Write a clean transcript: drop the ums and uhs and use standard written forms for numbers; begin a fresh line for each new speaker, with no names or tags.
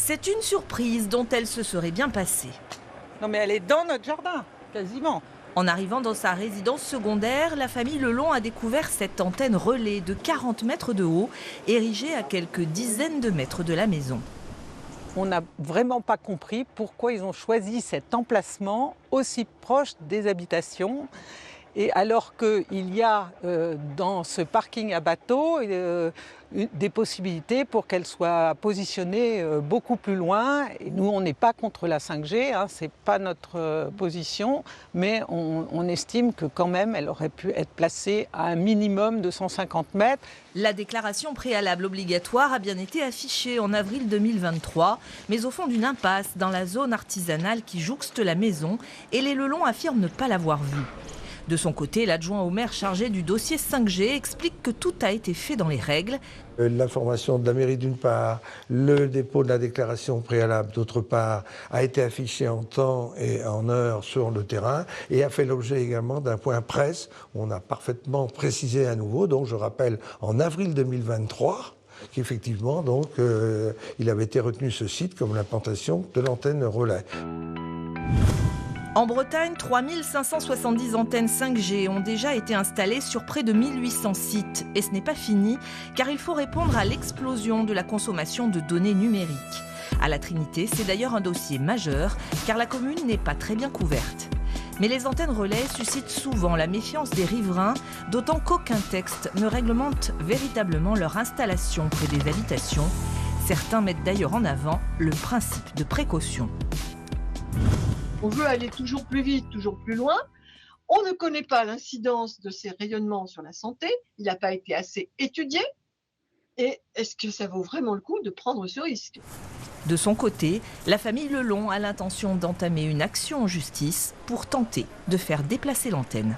C'est une surprise dont elle se serait bien passée.
Non mais elle est dans notre jardin, quasiment.
En arrivant dans sa résidence secondaire, la famille Lelon a découvert cette antenne relais de 40 mètres de haut, érigée à quelques dizaines de mètres de la maison.
On n'a vraiment pas compris pourquoi ils ont choisi cet emplacement aussi proche des habitations. Et alors qu'il y a dans ce parking à bateau des possibilités pour qu'elle soit positionnée beaucoup plus loin. Et nous, on n'est pas contre la 5G, hein, ce n'est pas notre position, mais on estime que quand même, elle aurait pu être placée à un minimum de 150 mètres.
La déclaration préalable obligatoire a bien été affichée en avril 2023, mais au fond d'une impasse dans la zone artisanale qui jouxte la maison, et les Lelon affirment ne pas l'avoir vue. De son côté, l'adjoint au maire chargé du dossier 5G explique que tout a été fait dans les règles.
L'information de la mairie d'une part, le dépôt de la déclaration préalable d'autre part, a été affiché en temps et en heure sur le terrain et a fait l'objet également d'un point presse. On a parfaitement précisé à nouveau, donc je rappelle en avril 2023, qu'effectivement donc il avait été retenu ce site comme l'implantation de l'antenne relais.
En Bretagne, 3570 antennes 5G ont déjà été installées sur près de 1800 sites. Et ce n'est pas fini, car il faut répondre à l'explosion de la consommation de données numériques. À la Trinité, c'est d'ailleurs un dossier majeur, car la commune n'est pas très bien couverte. Mais les antennes relais suscitent souvent la méfiance des riverains, d'autant qu'aucun texte ne réglemente véritablement leur installation près des habitations. Certains mettent d'ailleurs en avant le principe de précaution.
On veut aller toujours plus vite, toujours plus loin. On ne connaît pas l'incidence de ces rayonnements sur la santé. Il n'a pas été assez étudié. Et est-ce que ça vaut vraiment le coup de prendre ce risque ?
De son côté, la famille Lelon a l'intention d'entamer une action en justice pour tenter de faire déplacer l'antenne.